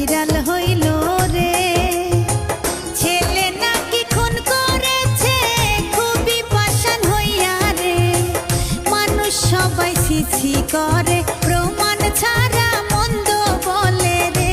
Viral হইল রে। ছেলে নাকি খুন করেছে খুবই পাষাণ হইয়া রে। মানুষ সবাই ছিছি করে প্রমাণ ছাড়া মন্দ বলে রে।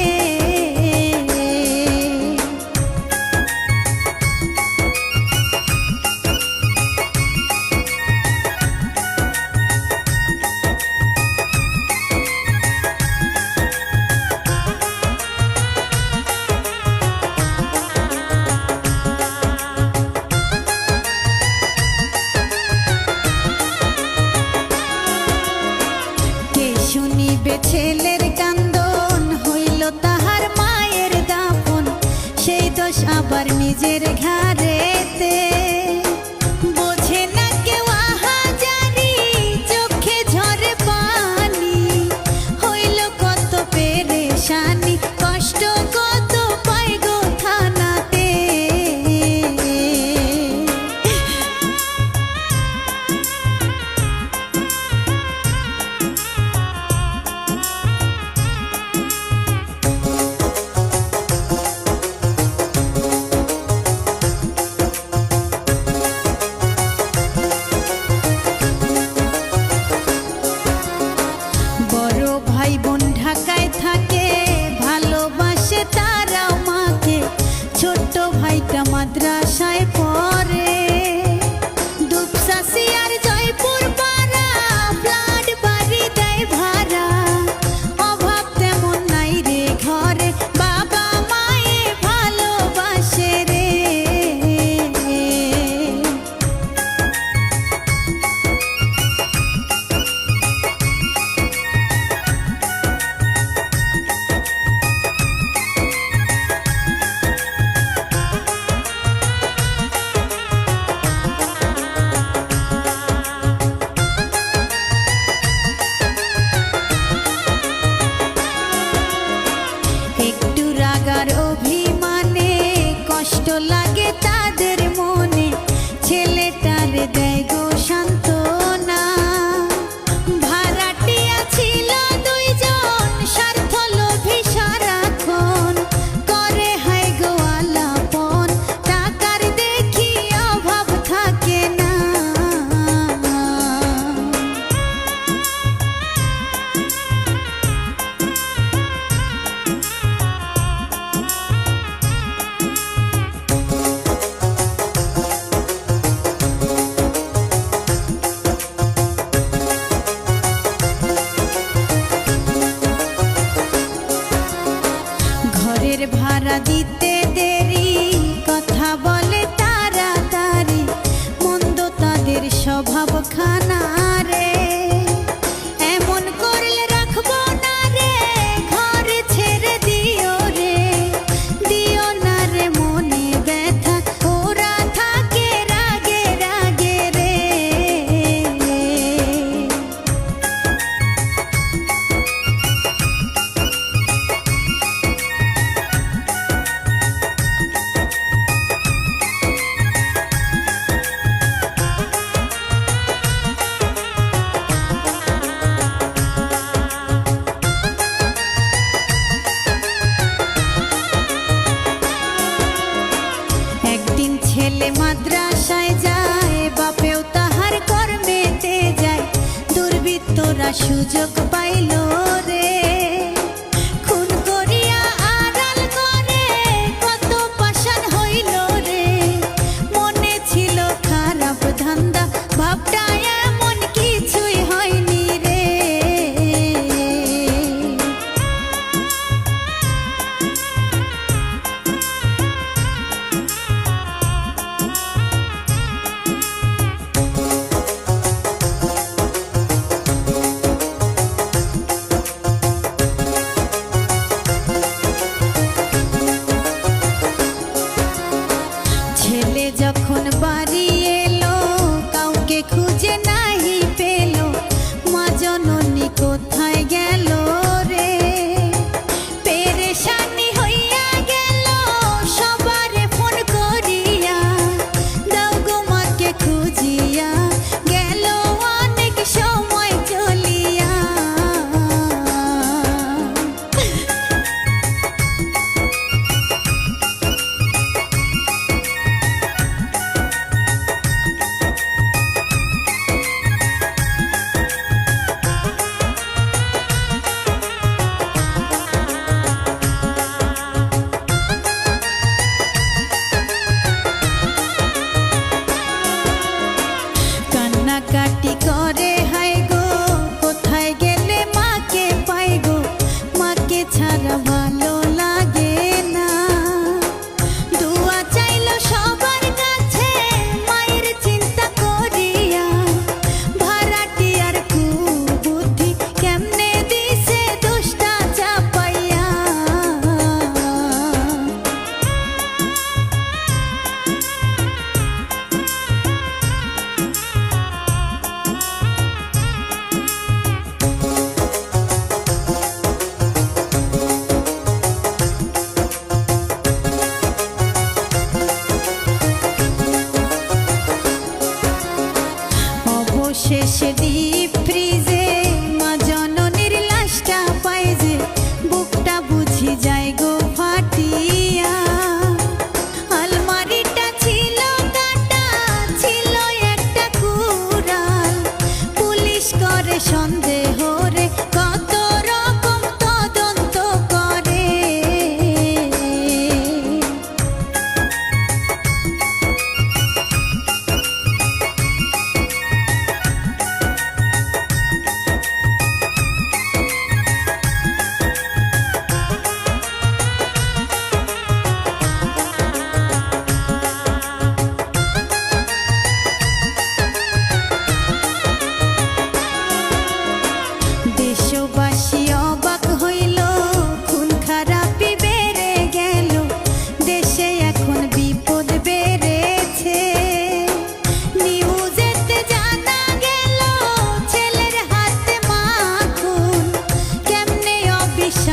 শুনিবে ছেলের কান্দন হইল তাহার মায়ের দাফন, সেই দোষ আবার নিজের ঘাড়েতে। বোঝে না কেউ আহাজারি চোখে ঝরে পানি, হইল কত পেরেশানি কষ্ট কত পাই গো থানাতে। ভাই বোন ঢাকায় থাকে ভালোবাসে তারাও মাকে, ছোট্ট ভাইটা মাদ্রাসায় পড়ে। দুপসাসি আর জয়পুর পাড়া ফ্ল্যাট বাড়ি দেয় ভাড়া, অভাব তেমন নাই রে ঘরে বাবা মায়ে ভালোবাসে রে। একটু রাগার অভিমানে কষ্ট লাগে তাদের মনে, ছেলেটার দেয় গো সান্ত্বনা। ভাড়াটিয়া ছিল দুইজন স্বার্থ লোভী সারাক্ষণ, করে হায় গো আলাপন টাকার দেখি অভাব থাকে না। ঘরের ভাড়া দিতে দেরি কথা বলে তাড়াতাড়ি, মন্দ তাদের স্বভাব খানা রে। এমন করলে রাখবো না রে ঘর ছেড়ে দিও রে, দিও না রে মনে ব্যথা ওরা থাকে রাগে রাগে রে। একদিন ছেলে মাদ্রাসায় যায় বাপেও তাহার কর্মেতে যায়, দুর্বৃত্তরা সুযোগ পাইল রে। খুন করিয়া আড়াল করে কত পাষাণ হইল রে, মনে ছিল খারাপ ধান্দা ভাবটা এমন কিছুই হয়নি রে।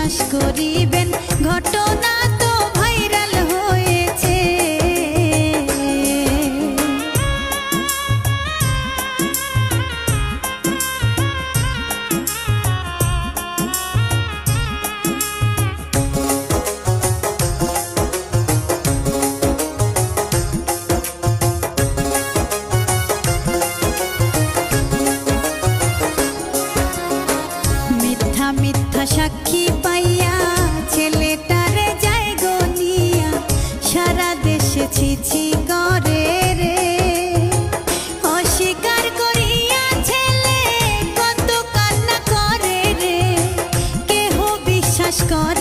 বিশ্বাস করিবেন, ঘটনা তো ভাইরাল হয়েছে। মিথ্যা মিথ্যা সাক্ষী পাইয়া ছেলেটারে যায় গনিয়া, সারা দেশে ছিছি করে রে। অস্বীকার করিয়া ছেলে কত কান্না করে রে, কেহ বিশ্বাস করে